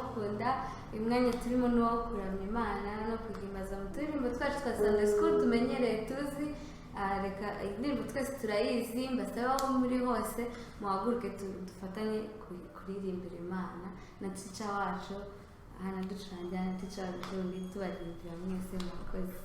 ndabakunda imwanya turimo no kuramya Imana no kuhimbaza mu turirimbo twacu twa Sunday School tumenyereye tuzi reka indirimbo twese turayizi mbasaba aho muri hose muhaguruke dufatanye kuririmbira Imana na teacher wacu hana ducurangira na teacher wacu tubaririmbira mwese murakoze.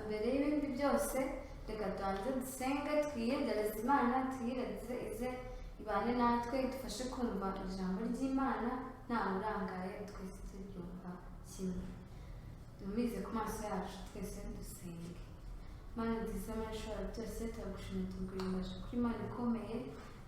Mbere y'ibindi byose reka tubanze dusenge twiyegereze Imana tuyireze ize ibane natwe dufashe kumva ijambo ry'Imana ntawe urangaye twese turyumva kimwe dumize ku maso yacu twese dusenge. Mana nziza Mana ishobora byose turagushimira tuguhimbaje kuri Imana ikomeye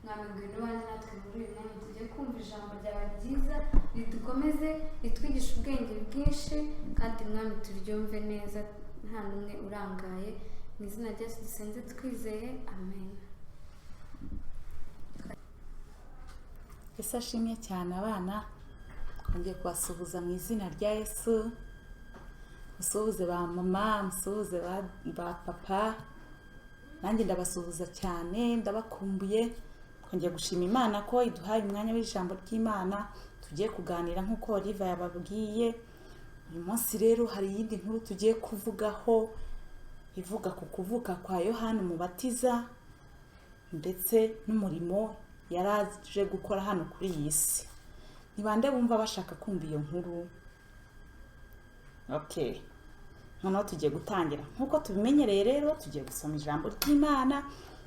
mwami ngwino ubane natwe muri uyu mwanya tugiye kumva ijambo ryawe ryiza ridukomeze ritwigisha ubwenge bwinshi kandi mwami turyumve neza nta n'umwe urangaye mu izina rya Yesu dusenze twizeye amen. Yesu ashimye cyane abana ngiye kubasuhuza mu izina rya Yesu musuhuze ba mama musuhuze ba papa nanjye ndabasuhuza cyane ndabakumbuye ngiye gushima Imana ko iduhaye umwanya w'ijambo ry'Imana tugiye kuganira nk'uko Oliva yababwiye. Uyu munsi rero hari iyindi nkuru tugiye kuvugaho ivuga ku kuvuka kwa Yohana Umubatiza ndetse n'umurimo yaraje gukora hano kuri iyi si. Ni bande bumva bashaka kumva iyo nkuru? Okay, noneho tugiye gutangira nk'uko tubimenyereye rero tugiye gusoma ijambo ry'Imana.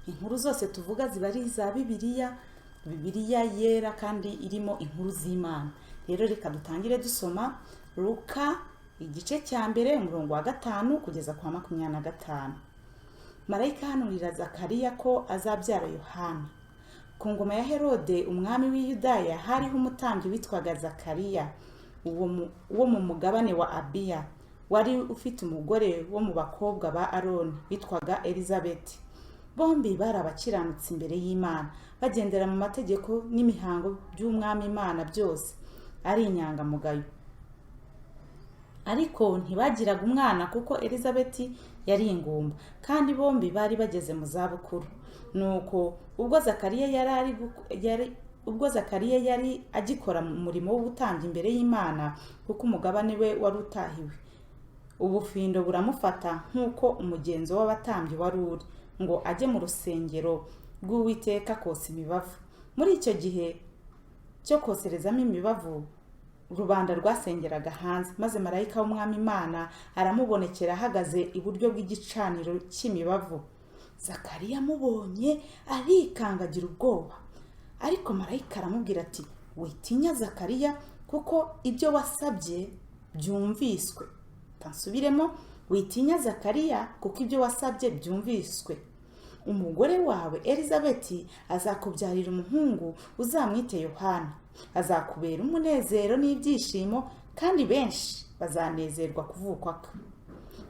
Inkuru zose tuvuga ziba ari iza Bibiliya yera kandi irimo inkuru z'Imana. Rero reka dutangire dusoma Luka igice cya mbere umurongo wa 5 kugeza kwa 25. Marayika ahanurira Zakariya ko azabyara Yohana. Ku ngoma ya Herode umwami w'i Yudaya hariho umutambyi witwaga Zakariya uwo mu mugabane wa Abiya wari ufite umugore wo mu bakobwa ba Aroni witwaga Elizabeti. Bombi bari abakiranutsi imbere y'Imana bagendera mu mategeko n'imihango by'umwami Imana byose ari inyangamugayo. Ariko ntibagiraga umwana kuko Elizabeti yari ingumba kandi bombi bari bageze mu zabukuru. Nuko ubwo Zakariya yari agikora mu murimo w'ubutambyi imbere y'Imana kuko umugabane we wari utahiwe, ubufindo buramufata nk'uko umugenzo w'abatambyi wari uri ngo ajye mu rusengero rw'Uwiteka kosa imibavu. Muri icyo gihe cyo koserezamo imibavu rubanda rwasengeraga hanze, maze marayika w'umwami Imana aramubonekera ahagaze iburyo bw'igicaniro cy'imibavu. Zakariya amubonye arikangagira ubwoba, ariko marayika aramubwira ati witinya Zakariya kuko ibyo wasabye byumviswe. Tansubiremo, witinya Zakariya kuko ibyo wasabye byumviswe. Umugore wawe Elizabeti azakubyarira umuhungu uzamwite Yohana. Azakubera umunezero n'ibyishimo kandi benshi bazanezerwa kuvukwa kwe,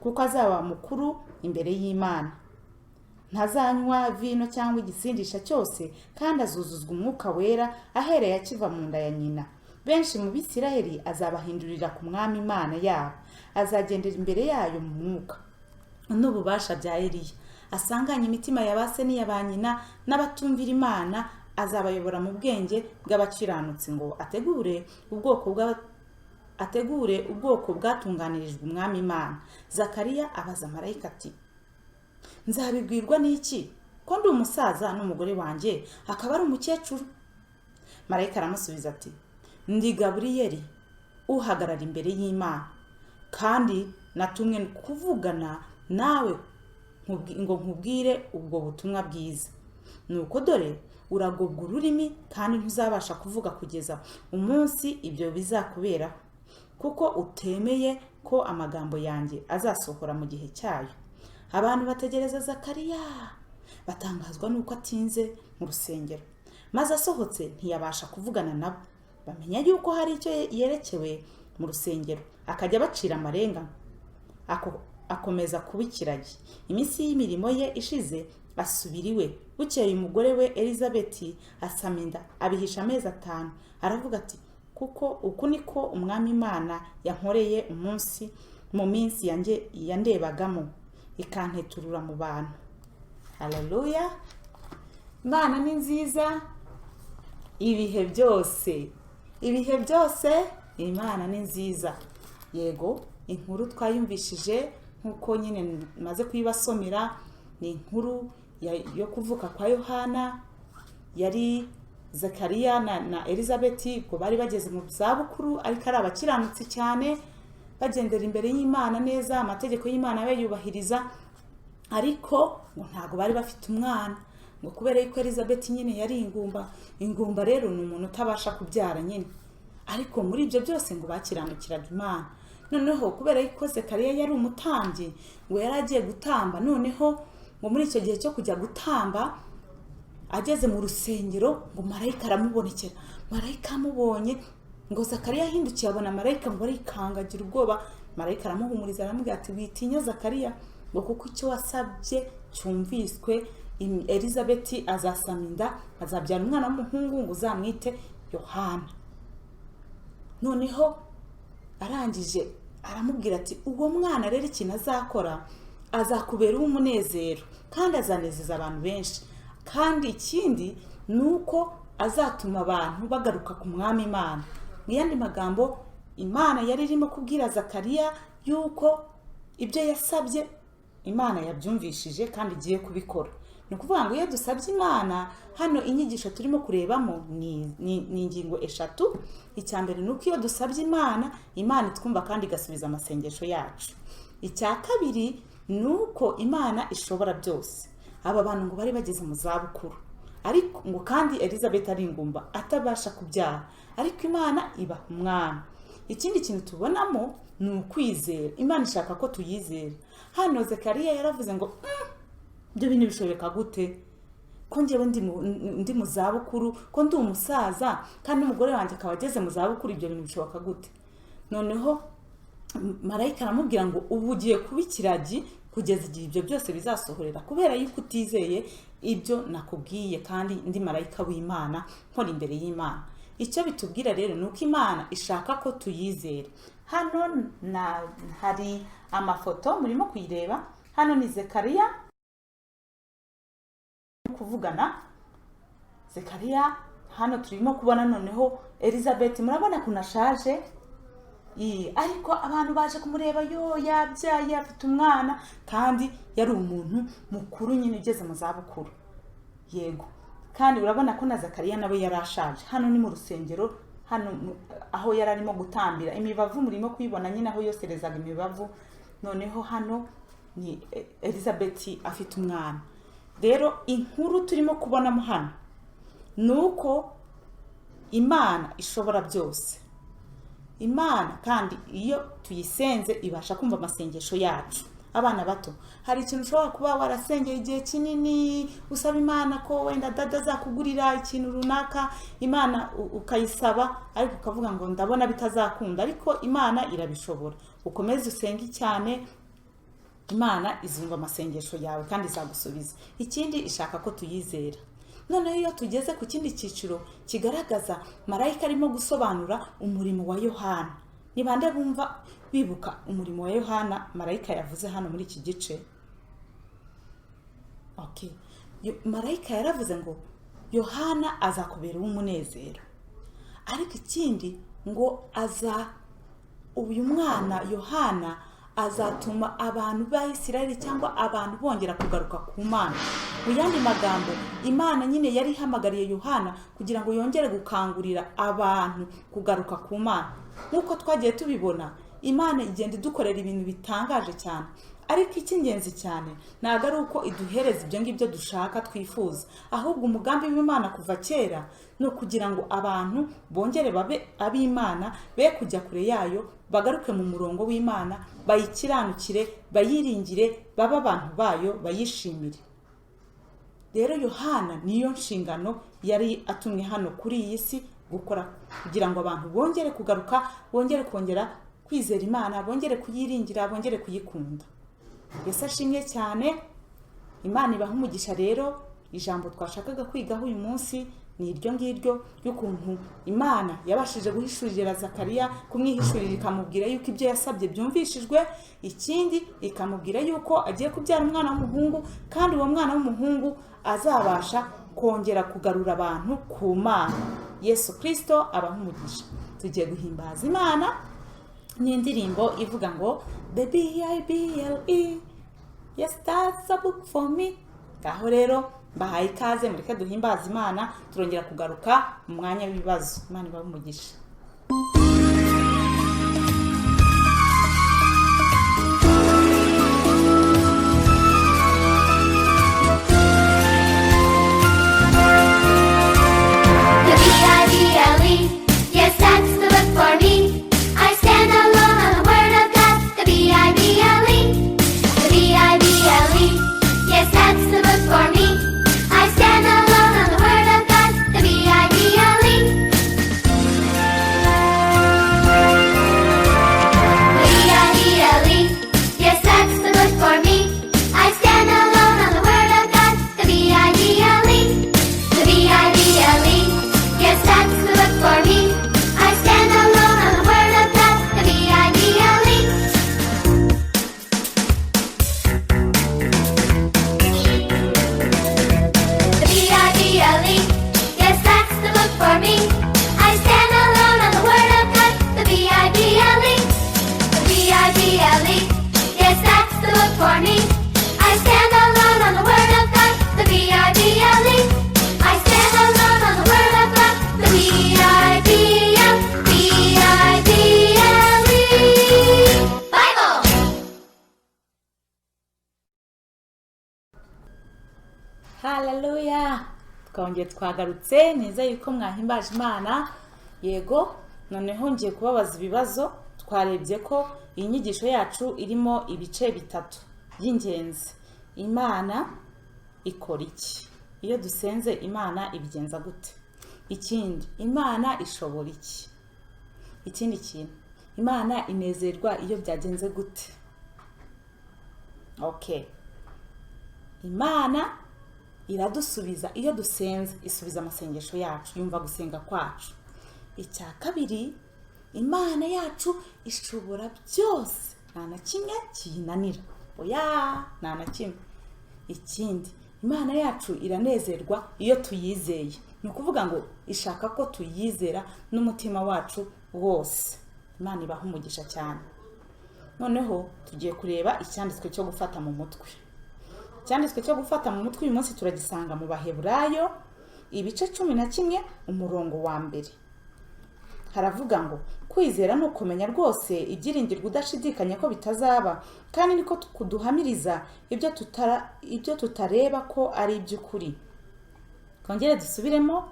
kuko azaba mukuru imbere y'Imana. Ntazanywa vino cyangwa igisindisha cyose, kandi azuzuzwa umwuka wera ahereye akiva mu nda ya nyina. Benshi mu Bisiraheli azabahindurira ku Mwami Imana yabo, azagendera imbere yayo mu mwuka n'ububasha bya Eliya. Asanganye imitima ya ba se n'iya ba nyina n'abatumvira Imana, azabayobora mu bwenge bw'abakiranutsi ngo ategure ubwoko bwatunganirijwe Umwami Imana. Zakariya abaza marayika ati, nzabibwirwa n'iki ko ndi umusaza n'umugore wanjye akaba ari umukecuru? Marayika aramusubiza ati, ndi Gaburiyeli uhagarara imbere y'Imana, kandi natumwe kuvugana nawe ngo nkubwire ubwo butumwa bwiza. Nuko dore uragobwa ururimi kandi ntuzabasha kuvuga kugeza umunsi ibyo bizakuberaho, kuko utemeye ko amagambo yanjye azasohora mu gihe cyayo. Abantu bategereza Zakariya batangazwa nuko atinze mu rusengero, maze asohotse ntiyabasha kuvugana nabo. Bamenya yuko hari icyo yerekewe mu rusengero, akajya bacira amarenga, akomeza kuba ikiragi. Iminsi y'imirimo ye ishize asubira iwe. Bukeye umugore we Elizabeti asama inda, abihisha amezi 5. Aravuga ati, kuko uku niko Umwami Imana yankoreye mu minsi yandebagamo, ikanteturura mu bantu. Haleluya! Imana ni nziza ibihe byose. Ibihe byose Imana ni nziza. Yego, inkuru twayumvishije nkuko nyine maze kuyibasomera, ni inkuru yo kuvuka kwa Yohana. Yari Zakariya na Elizabeti ko bari bageze mu zabukuru, ariko ari abakiranutsi cyane, bagendera imbere y'Imana neza, amategeko y'Imana bayubahiriza, ariko ngo ntago bari bafite umwana, ngo kubera yuko Elizabeti nyine yari ingumba rero ni umuntu utabasha kubyara nyine. Ariko muri ibyo byose ngo bakiranukiraga Imana. Noneho kubera yuko Zakariya yari umutambyi, ngo yari agiye gutamba, noneho ngo muri icyo gihe cyo kujya gutamba ageze mu rusengero, ngo marayika aramubonekera. Marayika amubonye, ngo Zakariya ahindukiye abona marayika, ngo arikangagira ubwoba. Marayika aramuhumuriza aramubwira ati, witinya Zakariya, ngo kuko icyo wasabye cyumviswe. Elizabeti azasama inda, azabyara umwana w'umuhungu, ngo uzamwite Yohana. Noneho arangije aramubwira ati, uwo mwana rero ikintu azakora, azakubera umunezero kandi azanezeza abantu benshi, kandi ikindi nuko azatuma abantu bagaruka ku Mwami Imana. Mu yandi magambo, Imana yari irimo kubwira Zakariya yuko ibyo yasabye Imana yabyumvishije kandi igiye kubikora. Ni ukuvuga ngo iyo dusabye Imana, hano inyigisho turimo kurebamo ni ingingo 3. Icya mbere ni uko iyo dusabye Imana itwumva kandi igasubiza amasengesho yacu. Icya kabiri ni uko Imana ishobora byose. Aba bantu ngo bari bageze mu zabukuru, ariko ngo kandi Elizabeth ari ingumba atabasha kubyara, ariko Imana iba umwana. Ikindi kintu tubonamo ni ukwizera. Imana ishaka ko tuyizera. Hano Zakariya yaravuze ngo ibyo bintu bishoboka gute ko njyewe ndi mu zabukuru, ko ndi umusaza kandi umugore wanjye akaba ageze mu zabukuru, ibyo bintu bishoboka gute? Noneho marayika aramubwira ngo ubu ugiye kuba ikiragi kugeza igihe ibyo byose bizasohorera, kubera yuko utizeye ibyo nakubwiye, kandi ndi marayika w'Imana nkora imbere y'Imana. Icyo bitubwira rero ni uko Imana ishaka ko tuyizera. Hano hari amafoto murimo kuyireba. Hano ni Zakariya kuvugana. Zakariya hano turimo kubona, noneho Elizabeth murabona kunashaje, ariko abantu baje kumureba, yo yabyaye afite umwana, kandi yari umuntu mukuru nyine ugeze mu zabukuru. Yego, kandi urabona ko na Zakariya nawe yarashaje. Hano ni mu rusengero, hano aho yari arimo gutambira imibavu, murimo kuyibona nyine aho yoserezaga imibavu. Noneho hano ni Elizabeth afite umwana. Rero inkuru turimo kubonamo hano nuko Imana ishobora byose. Imana kandi iyo tuyisenze ibasha kumva amasengesho yacu. abana bato, hari ikintu ushobora kuba warasengeye igihe kinini usaba Imana ko wenda dada azakugurira ikintu runaka, Imana ukayisaba ariko ukavuga ngo ndabona bitazakunda, ariko Imana irabishobora. Ukomeze usenge cyane, Imana izumva amasengesho yawe kandi izagusubiza. Ikindi ishaka ko tuyizera. Noneho iyo tugeze ku kindi cyiciro kigaragaza marayika arimo gusobanura umurimo wa Yohana. Ni bande bumva bibuka umurimo wa Yohana marayika yavuze hano muri iki gice? Okay. Marayika yaravuze ngo Yohana azakubera umunezero. Ariko ikindi ngo uyu mwana Yohana azatuma abantu ba Isirayeli cyangwa abantu bongera kugaruka ku Mana. Mu yandi magambo, Imana nyine yari ihamagariye Yohana kugira ngo yongere gukangurira abantu kugaruka ku Mana. Nkuko twagiye tubibona, Imana igenda idukorera ibintu bitangaje cyane, ariko icy'ingenzi cyane ntabwo ari uko iduhereza ibyo ngibyo dushaka twifuza, ahubwo umugambi w'Imana kuva kera no kugira ngo abantu bongere babe ab'Imana, be kujya kure yayo, bagaruke mu murongo w'Imana, bayikiranukire, bayiringire, baba abantu bayo, bayishimire. Rero Yohana niyo nshingano yari atumwe hano kuri iyi si gukora, kugira ngo abantu bongere kugaruka, bongere kongera kwizera Imana, bongere kuyiringira, bongere kuyikunda. Yesu ashimye cyane. Imana ibaha umugisha. Rero ijambo twashakaga kwigaho uyu munsi ni iryo ngiryo y'ukuntu Imana yabashije guhishurira Zakariya, kumwihishurira ikamubwira yuko ibyo yasabye byumvishijwe. Ikindi ikamubwira yuko agiye kubyara umwana w'umuhungu, kandi uwo mwana w'umuhungu azabasha kongera kugarura abantu ku Mana. Yesu Kristo abaha umugisha. Tugiye guhimbaza Imana n'indirimbo ivuga ngo The Bible, yes that's a book for me. Ngaho rero mbahaye ikaze, mureke duhimbaza Imana, turongera kugaruka mu mwanya w'ibibazo. Imana ibahe umugisha. Yes, that's the book for me. I stand alone on the word of God. The Bible. The Bible. Yes, that's the book for me. I stand alone on the word of God. The Bible. The Bible. Yes, that's the book for me. I stand alone on the word of God. The Bible. The Bible. Yes, that's the book for me. I stand alone on the word of God. The Bible. The Bible. Yes, that's the book for me. I stand alone on the word of God. The Bible. The Bible. Yes, that's the book for me. I stand alone on the word of God. The Bible. I stand alone on the word of God. The Bible. Bible. Hallelujah. Twongeye twagarutse, neza yuko mwahimbaje Imana. Yego, noneho ngiye kubabaza ibibazo. Twarebye ko iyi nyigisho yacu irimo ibice bitatu by'ingenzi. Imana ikora iki? Iyo dusenze Imana ibigenza gute? Ikindi, Imana ishobora iki? Ikindi kintu, Imana inezerwa iyo byagenze gute? Okay. Imana iradusubiza iyo dusenze, isubiza amasengesho yacu, yumva gusenga kwacu. Icya kabiri, Imana yacu ishobora byose, nta na kimwe kiyinanira. Oya, nta na kimwe. Ikindi, Imana yacu iranezerwa iyo tuyizeye. Ni ukuvuga ngo ishaka ko tuyizera n'umutima wacu wose. Imana ibaha umugisha cyane. Noneho tugiye kureba icyanditswe cyo gufata mu mutwe. Icyanditswe cyo gufata mu mutwe uyu munsi turagisanga mu Baheburayo ibice 11 umurongo wa mbere. Haravuga ngo kwizera no kumenya rwose ibyiringirwa udashidikanya ko bitazaba, kandi niko kuduhamiriza ibyo tutareba ko ari iby'ukuri. Kongere dusubiremo,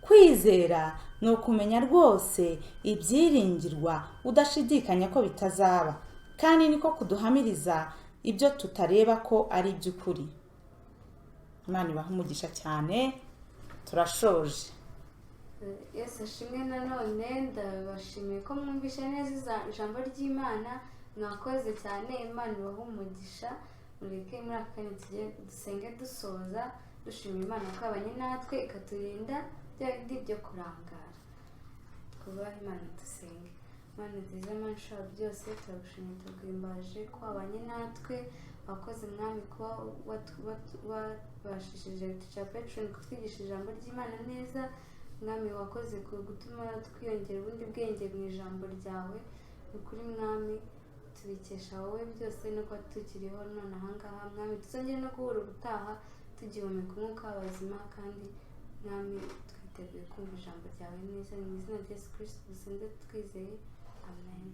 kwizera no kumenya rwose ibyiringirwa udashidikanya ko bitazaba, kandi niko kuduhamiriza ibyo tutareba ko ari iby'ukuri. Imana ibaha umugisha cyane, turashoje. Yesu ashimwe. Nanone ndabashimiye ko mwumvishe neza ijambo ry'Imana, mwakoze cyane. Imana ibaha umugisha. Mureke muri aka kanya tujye dusenge dusoza dushimira Imana ko yabanye natwe ikaturinda bya bindi byo kurangara. Twubahe Imana dusenge. Imana nziza, Imana ishobora byose, turagushimiye tuguhimbaje ko wabanye natwe. Wakoze Mwami kuba wabashishije Teacher Petron kutwigisha ijambo ry'Imana neza. Mwami wakoze gutuma twiyongera ubundi bwenge mu ijambo ryawe. Ni ukuri Mwami tubikesha wowe byose, no kuba tukiriho none ahangaha. Mwami tuzongere no guhura ubutaha tugihumeka umwuka w'abazima, kandi Mwami twiteguye kumva ijambo ryawe neza. Mu izina rya Yesu Kristo dusenze twizeye, amen.